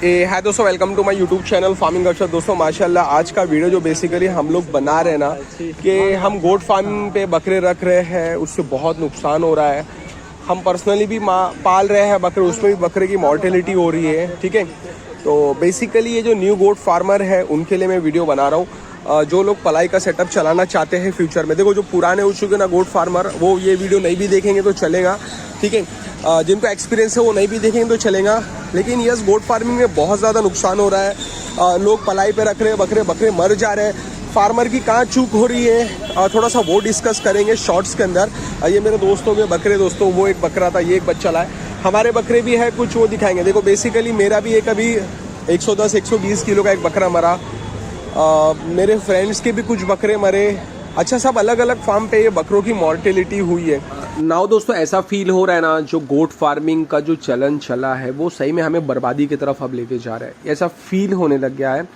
हाय दोस्तों, welcome to my YouTube channel farming culture. दोस्तों माशाल्लाह आज का वीडियो जो बेसिकली हम लोग बना रहे हैं ना कि हम गोट फार्मिंग पे बकरे रख रहे हैं, उससे बहुत नुकसान हो रहा है। हम पर्सनली भी पाल रहे हैं बकरे, उसमें भी बकरे की मॉर्टेलिटी हो रही है। ठीक है, तो बेसिकली ये जो न्यू गोट फार्मर है उनके लिए मैं वीडियो बना रहा हूँ। जो लोग पलाई का सेटअप चलाना चाहते हैं फ्यूचर में, देखो जो पुराने हो चुके ना गोट फार्मर, वो ये वीडियो नहीं भी देखेंगे तो चलेगा। ठीक है, जिनको एक्सपीरियंस है वो नहीं भी देखेंगे तो चलेगा। लेकिन यस, गोट फार्मिंग में बहुत ज़्यादा नुकसान हो रहा है। लोग पलाई पे रख रहे हैं बकरे, बकरे मर जा रहे हैं। फार्मर की कहाँ चूक हो रही है, थोड़ा सा वो डिस्कस करेंगे शॉर्ट्स के अंदर। ये मेरे दोस्तों के बकरे, दोस्तों वो एक बकरा था, ये एक बच्चा लाए। हमारे बकरे भी है कुछ, वो दिखाएंगे। देखो बेसिकली मेरा भी एक अभी 110-120 किलो का एक बकरा मरा। मेरे फ्रेंड्स के भी कुछ बकरे मरे। अच्छा, सब अलग अलग फार्म पे ये बकरों की मॉर्टेलिटी हुई है। नाउ दोस्तों ऐसा फील हो रहा है ना, जो गोट फार्मिंग का जो चलन चला है वो सही में हमें बर्बादी की तरफ अब लेके जा रहा है, ऐसा फील होने लग गया है।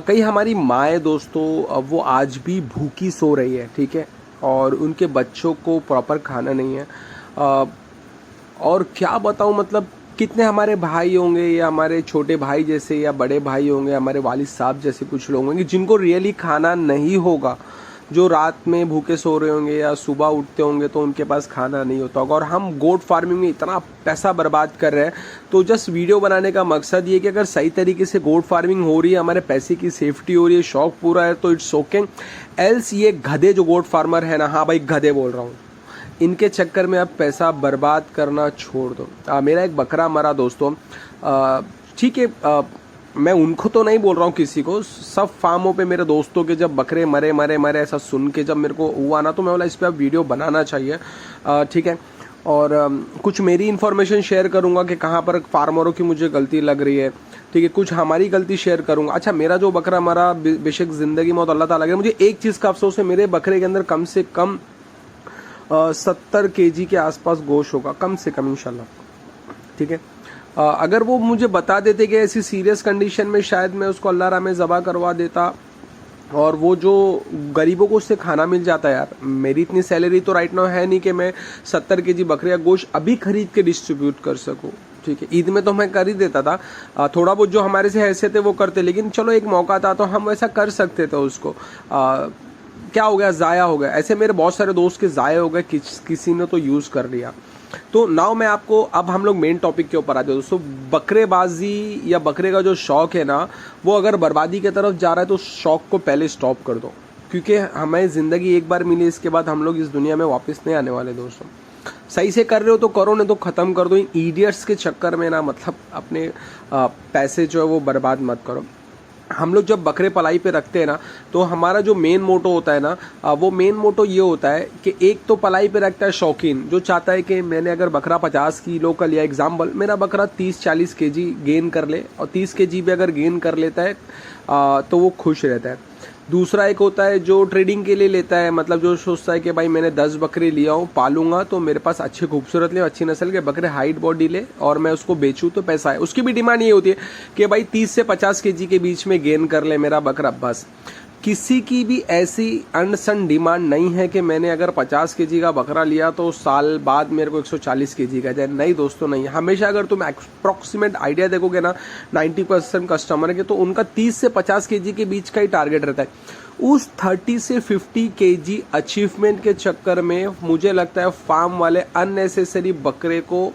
कई हमारी माएँ दोस्तों वो आज भी भूखी सो रही है, ठीक है, और उनके बच्चों को प्रॉपर खाना नहीं है। और क्या बताऊँ, मतलब कितने हमारे भाई होंगे या हमारे छोटे भाई जैसे या बड़े भाई होंगे, हमारे वालिद साहब जैसे कुछ लोग होंगे जिनको रियली खाना नहीं होगा, जो रात में भूखे सो रहे होंगे या सुबह उठते होंगे तो उनके पास खाना नहीं होता होगा। और हम गोट फार्मिंग में इतना पैसा बर्बाद कर रहे हैं। तो जस्ट वीडियो बनाने का मकसद ये कि अगर सही तरीके से गोट फार्मिंग हो रही है, हमारे पैसे की सेफ्टी हो रही है, शौक पूरा है, तो इट्स ओके। एल्स ये गधे जो गोट फार्मर है ना, हाँ भाई गधे बोल रहा हूँ, इनके चक्कर में अब पैसा बर्बाद करना छोड़ दो। मेरा एक बकरा मरा दोस्तों, ठीक है, मैं उनको तो नहीं बोल रहा हूँ, किसी को, सब फार्मों पे मेरे दोस्तों के जब बकरे मरे मरे मरे ऐसा सुन के जब मेरे को हुआ ना, तो मैं बोला इस पर अब वीडियो बनाना चाहिए। ठीक है, और कुछ मेरी इन्फॉर्मेशन शेयर करूँगा कि कहाँ पर फार्मरों की मुझे गलती लग रही है। ठीक है, कुछ हमारी गलती शेयर करूँगा। अच्छा, मेरा जो बकरा मरा, बेशक ज़िंदगी मौत अल्लाह ताला के, मुझे एक चीज़ का अफसोस है, मेरे बकरे के अंदर कम से कम 70 kg के आसपास गोश्त होगा, कम से कम इंशाल्लाह। ठीक है, अगर वो मुझे बता देते कि ऐसी सीरियस कंडीशन में, शायद मैं उसको अल्लाह राह में ज़बा करवा देता, और वो जो गरीबों को उससे खाना मिल जाता है। यार मेरी इतनी सैलरी तो राइट नाउ है नहीं कि मैं 70 kg बकरे का गोश्त अभी खरीद के डिस्ट्रीब्यूट कर सकूँ। ठीक है, ईद में तो मैं कर ही देता था, थोड़ा बहुत जो हमारे से हैसियत है वो करते, लेकिन चलो एक मौका था तो हम वैसा कर सकते थे उसको। क्या हो गया, ज़ाया हो गया। ऐसे मेरे बहुत सारे दोस्त के ज़ाया हो गए, किसी ने तो यूज़ कर लिया। तो नाउ मैं आपको, अब हम लोग मेन टॉपिक के ऊपर आते हैं दोस्तों। बकरेबाजी या बकरे का जो शौक़ है ना, वो अगर बर्बादी की तरफ जा रहा है तो शौक़ को पहले स्टॉप कर दो, क्योंकि हमें ज़िंदगी एक बार मिली, इसके बाद हम लोग इस दुनिया में वापस नहीं आने वाले दोस्तों। सही से कर रहे हो तो करो, नहीं तो ख़त्म कर दो। इन ईडियट्स के चक्कर में ना, मतलब अपने पैसे जो है वो बर्बाद मत करो। हम लोग जब बकरे पलाई पे रखते हैं ना, तो हमारा जो मेन मोटो होता है ना, वो मेन मोटो ये होता है कि एक तो पलाई पे रखता है शौकीन, जो चाहता है कि मैंने अगर बकरा 50 किलो का लिया एग्जाम्पल, मेरा बकरा 30-40 kg गेन कर ले, और 30 kg भी अगर गेन कर लेता है तो वो खुश रहता है। दूसरा एक होता है जो ट्रेडिंग के लिए लेता है, मतलब जो सोचता है कि भाई मैंने 10 बकरे लिया हूँ, पालूंगा तो मेरे पास अच्छे खूबसूरत ले, अच्छी नस्ल के बकरे, हाइट बॉडी ले, और मैं उसको बेचूँ तो पैसा है। उसकी भी डिमांड ये होती है कि भाई 30 से 50 kg के बीच में गेन कर ले मेरा बकरा, बस। किसी की भी ऐसी अनसन डिमांड नहीं है कि मैंने अगर 50 kg का बकरा लिया तो साल बाद मेरे को 140 kg का जाए। नहीं दोस्तों, नहीं। हमेशा अगर तुम अप्रॉक्सीमेट आइडिया देखोगे ना, 90% कस्टमर के, तो उनका 30 से 50 kg के बीच का ही टारगेट रहता है। उस 30 से 50 kg अचीवमेंट के चक्कर में मुझे लगता है फार्म वाले अननेसेसरी बकरे को,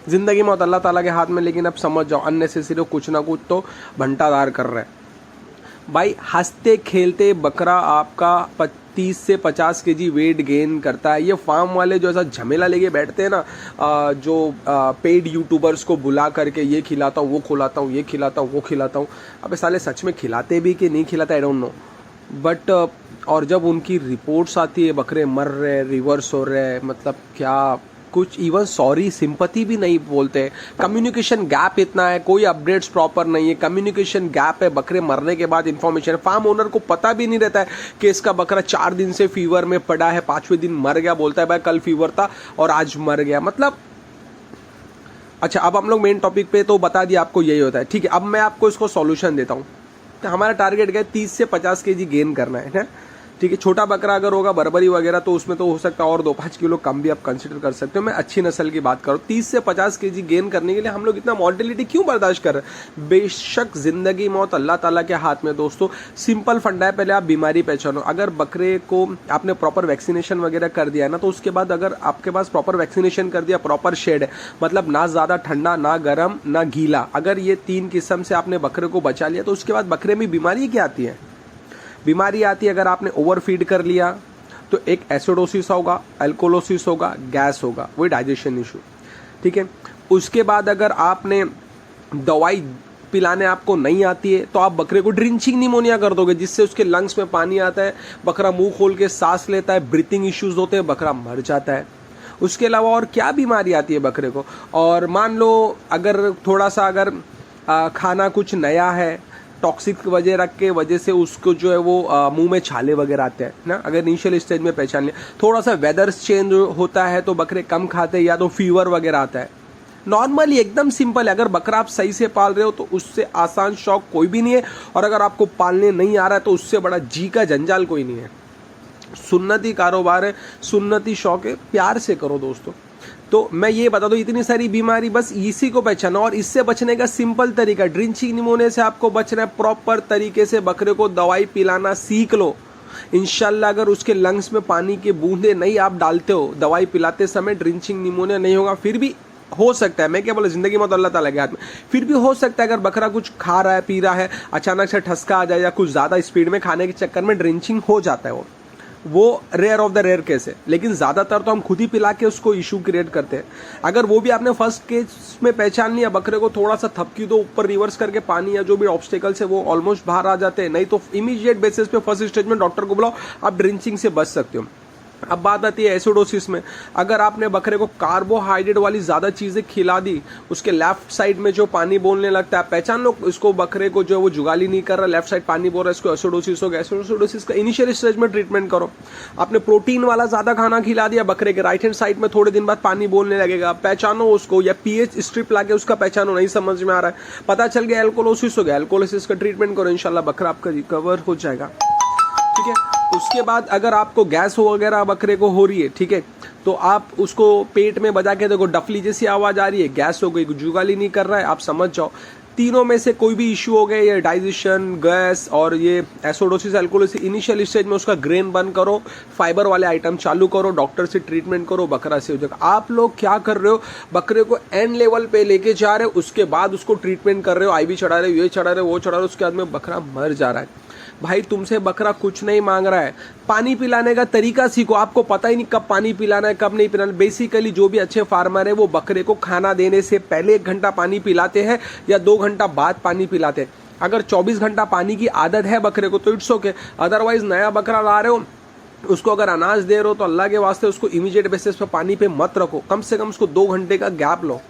जिंदगी मौत अल्लाह ताला के हाथ में, लेकिन अब समझ जाओ अननेसेसरी कुछ ना कुछ तो भंटादार कर रहे हैं। भाई हंसते खेलते बकरा आपका 30 से 50 kg वेट गेन करता है। ये फार्म वाले जो ऐसा झमेला लेके बैठते हैं ना, जो पेड यूट्यूबर्स को बुला करके ये खिलाता हूँ, वो खिलाता हूँ, ये खिलाता हूँ, वो खिलाता हूँ। अबे साले सच में खिलाते भी कि नहीं खिलाते, आई डोंट नो, बट और जब उनकी रिपोर्ट्स आती है बकरे मर रहे, रिवर्स हो रहे, मतलब क्या, कुछ इवन सॉरी सिंपैथी भी नहीं बोलते। कम्युनिकेशन गैप इतना है, कोई अपडेट्स प्रॉपर नहीं है, कम्युनिकेशन गैप है। बकरे मरने के बाद इन्फॉर्मेशन फार्म ओनर को पता भी नहीं रहता है कि इसका बकरा 4 दिन से फीवर में पड़ा है, 5वें दिन मर गया, बोलता है भाई कल फीवर था और आज मर गया, मतलब। अच्छा, अब हम लोग मेन टॉपिक पे, तो बता दिया आपको यही होता है। ठीक है, अब मैं आपको इसको सॉल्यूशन देता हूँ। तो हमारा टारगेट क्या है, 30 से 50 kg गेन करना है। ठीक है। छोटा बकरा अगर होगा बर्बरी वगैरह तो उसमें तो हो सकता है और 2-5 किलो कम भी आप कंसिडर कर सकते हो। मैं अच्छी नस्ल की बात करूँ 30 से 50 केजी गेन करने के लिए हम लोग इतना मॉर्टेलिटी क्यों बर्दाश्त कर रहे हैं? बेशक जिंदगी मौत अल्लाह ताला के हाथ में दोस्तों। सिंपल फंडा है, पहले आप बीमारी पहचानो। अगर बकरे को आपने प्रॉपर वैक्सीनेशन वगैरह कर दिया है ना, तो उसके बाद अगर आपके पास प्रॉपर वैक्सीनेशन कर दिया, प्रॉपर शेड है, मतलब ना ज़्यादा ठंडा ना गर्म ना गीला, अगर ये 3 किस्म से आपने बकरे को बचा लिया तो उसके बाद बकरे में बीमारी क्या आती है? बीमारी आती है अगर आपने ओवरफीड कर लिया तो एक एसिडोसिस होगा, एल्कोलोसिस होगा, गैस होगा, वही डाइजेशन इशू, ठीक है। उसके बाद अगर आपने दवाई पिलाने आपको नहीं आती है तो आप बकरे को ड्रिंचिंग निमोनिया कर दोगे, जिससे उसके लंग्स में पानी आता है, बकरा मुंह खोल के सांस लेता है, ब्रीथिंग इश्यूज होते हैं, बकरा मर जाता है। उसके अलावा और क्या बीमारी आती है बकरे को? और मान लो अगर थोड़ा सा अगर खाना कुछ नया है, टॉक्सिक वजह से उसको जो है वो मुंह में छाले वगैरह आते हैं ना, अगर इनिशियल स्टेज में पहचान लिया। थोड़ा सा वेदर चेंज होता है तो बकरे कम खाते हैं, या तो फीवर वगैरह आता है। नॉर्मली एकदम सिंपल है, अगर बकरा आप सही से पाल रहे हो तो उससे आसान शौक कोई भी नहीं है, और अगर आपको पालने नहीं आ रहा है तो उससे बड़ा जी का जंजाल कोई नहीं है। सुन्नती कारोबार है, सुन्नती शौक है, प्यार से करो दोस्तों। तो मैं ये बता दूं, इतनी सारी बीमारी बस इसी को पहचाना, और इससे बचने का सिंपल तरीका, ड्रिंचिंग निमोनिया से आपको बचना है। प्रॉपर तरीके से बकरे को दवाई पिलाना सीख लो, इंशाल्लाह अगर उसके लंग्स में पानी के बूंदे नहीं आप डालते हो दवाई पिलाते समय, ड्रिंचिंग निमोनिया नहीं होगा। फिर भी हो सकता है, मैं क्या बोला, जिंदगी मौत अल्लाह ताला के हाथ में, फिर भी हो सकता है अगर बकरा कुछ खा रहा है पी रहा है, अचानक से ठसका आ जाए या कुछ ज़्यादा स्पीड में खाने के चक्कर में ड्रिंचिंग हो जाता है, वो rare of the rare case है। लेकिन ज़्यादातर तो हम खुद ही पिला के उसको इशू क्रिएट करते हैं। अगर वो भी आपने फर्स्ट केस में पहचान लिया, बकरे को थोड़ा सा थपकी दो, ऊपर रिवर्स करके पानी या जो भी ऑब्स्टेकल्स है वो ऑलमोस्ट बाहर आ जाते हैं, नहीं तो इमीडिएट बेसिस पे फर्स्ट स्टेज में डॉक्टर को बुलाओ, आप ड्रिंचिंग से बच सकते हो। अब बात आती है एसिडोसिस में। अगर आपने बकरे को कार्बोहाइड्रेट वाली ज़्यादा चीज़ें खिला दी, उसके लेफ्ट साइड में जो पानी बोलने लगता है, पहचान लो इसको, बकरे को जो है वो जुगाली नहीं कर रहा, लेफ्ट साइड पानी बोल रहा है, इसको एसिडोसिस हो गया। एसिडोसिस का इनिशियल स्टेज में ट्रीटमेंट करो। आपने प्रोटीन वाला ज़्यादा खाना खिला दिया बकरे के, राइट हैंड साइड में थोड़े दिन बाद पानी बोलने लगेगा, पहचानो उसको, या पीएच स्ट्रिप लाके उसका पहचानो, नहीं समझ में आ रहा है, पता चल गया एल्कोलोसिस हो गया, एल्कोलोसिस का ट्रीटमेंट करो, इंशाल्लाह बकरा आपका रिकवर हो जाएगा, ठीक है। उसके बाद अगर आपको गैस वगैरह बकरे को हो रही है, ठीक है, तो आप उसको पेट में बजा के देखो, डफली जैसी आवाज़ आ रही है, गैस हो गई, जुगाली नहीं कर रहा है, आप समझ जाओ तीनों में से कोई भी इश्यू हो गया, ये डाइजेशन, गैस और ये एसिडोसिस, एल्कोलोसिस, इनिशियल स्टेज में उसका ग्रेन बंद करो, फाइबर वाले आइटम चालू करो, डॉक्टर से ट्रीटमेंट करो, बकरा से हो जाएगा। आप लोग क्या कर रहे हो, बकरे को एंड लेवल पे लेके जा रहे हो, उसके बाद उसको ट्रीटमेंट कर रहे हो, आईवी चढ़ा रहे हो, ये चढ़ा रहे हो, वो चढ़ा रहे हो, उसके बाद में बकरा मर जा रहा है। भाई तुमसे बकरा कुछ नहीं मांग रहा है, पानी पिलाने का तरीका सीखो। आपको पता ही नहीं कब पानी पिलाना है कब नहीं पिलाना। बेसिकली जो भी अच्छे फार्मर है वो बकरे को खाना देने से पहले 1 घंटा पानी पिलाते हैं या 2 घंटा बाद पानी पिलाते हैं। अगर 24 घंटा पानी की आदत है बकरे को तो इट्स ओके, अदरवाइज नया बकरा ला रहे हो, उसको अगर अनाज दे रहे हो तो अल्लाह के वास्ते उसको इमीडिएट बेसिस पर पानी पे मत रखो, कम से कम उसको 2 घंटे का गैप लो,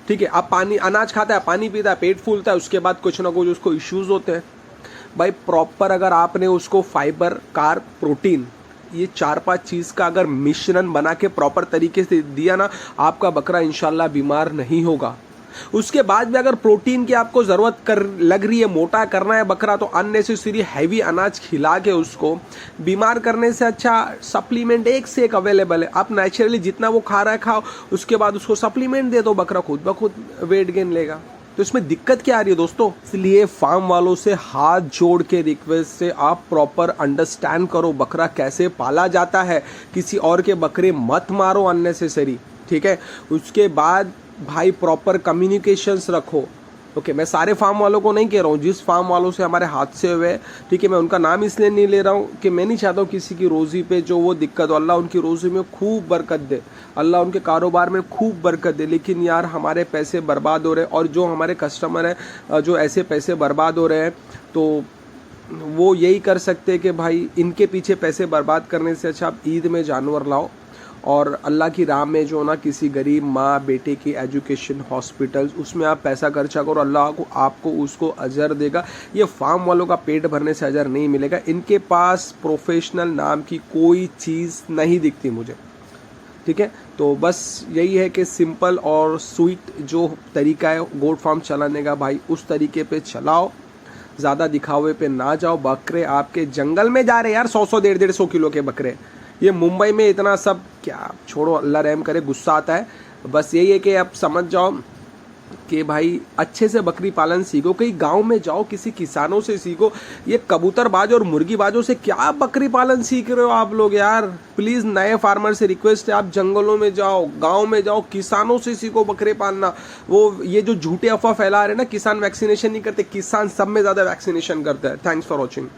ठीक है। अब पानी अनाज खाता है, पानी पीता है, पेट फूलता है, उसके बाद कुछ ना कुछ उसको इश्यूज होते हैं। भाई प्रॉपर अगर आपने उसको फाइबर, कार्ब, प्रोटीन, ये 4-5 चीज़ का अगर मिश्रण बना के प्रॉपर तरीके से दिया ना, आपका बकरा इंशाल्लाह बीमार नहीं होगा। उसके बाद भी अगर प्रोटीन की आपको ज़रूरत लग रही है, मोटा करना है बकरा, तो अननेसेसरी हैवी अनाज खिला के उसको बीमार करने से अच्छा सप्लीमेंट एक से एक अवेलेबल है। आप नेचुरली जितना वो खा रहा है खाओ, उसके बाद उसको सप्लीमेंट दे दो, बकरा खुद ब खुद वेट गेन लेगा। तो इसमें दिक्कत क्या आ रही है दोस्तों? इसलिए फार्म वालों से हाथ जोड़ के रिक्वेस्ट से आप प्रॉपर अंडरस्टैंड करो बकरा कैसे पाला जाता है, किसी और के बकरे मत मारो अननेसेसरी, ठीक है। उसके बाद भाई प्रॉपर कम्युनिकेशंस रखो, ओके। मैं सारे फार्म वालों को नहीं कह रहा हूँ, जिस फार्म वालों से हमारे हादसे हुए, ठीक है, मैं उनका नाम इसलिए नहीं ले रहा हूँ कि मैं नहीं चाहता हूँ किसी की रोज़ी पे जो वो दिक्कत हो। अल्लाह उनकी रोज़ी में खूब बरकत दे, अल्लाह उनके कारोबार में खूब बरकत दे। लेकिन यार हमारे पैसे बर्बाद हो रहे हैं, और जो हमारे कस्टमर हैं जो ऐसे पैसे बर्बाद हो रहे हैं, तो वो यही कर सकते हैं कि भाई इनके पीछे पैसे बर्बाद करने से अच्छा आप ईद में जानवर लाओ, और अल्लाह की राह में जो ना किसी गरीब माँ बेटे की एजुकेशन, हॉस्पिटल्स, उसमें आप पैसा खर्चा करो, अल्लाह को आपको उसको अजर देगा। ये फार्म वालों का पेट भरने से अजर नहीं मिलेगा। इनके पास प्रोफेशनल नाम की कोई चीज़ नहीं दिखती मुझे, ठीक है। तो बस यही है कि सिंपल और स्वीट जो तरीका है गोट फार्म चलाने का, भाई उस तरीके पे चलाओ, ज़्यादा दिखावे पे ना जाओ। बकरे आपके जंगल में जा रहे यार, 100-100 150-150 किलो के बकरे। ये मुंबई में इतना सब क्या, छोड़ो, अल्लाह रहम करे, गुस्सा आता है। बस यही है कि आप समझ जाओ कि भाई अच्छे से बकरी पालन सीखो, कहीं गांव में जाओ, किसी किसानों से सीखो। ये कबूतरबाज और मुर्गीबाजों से क्या बकरी पालन सीख रहे हो आप लोग यार। प्लीज़ नए फार्मर से रिक्वेस्ट है, आप जंगलों में जाओ, गांव में जाओ, किसानों से सीखो बकरे पालना। वो ये जो झूठे अफवाह फैला रहे हैं ना, किसान वैक्सीनेशन नहीं करते, किसान सब में ज़्यादा वैक्सीनेशन करता है। Thanks for watching.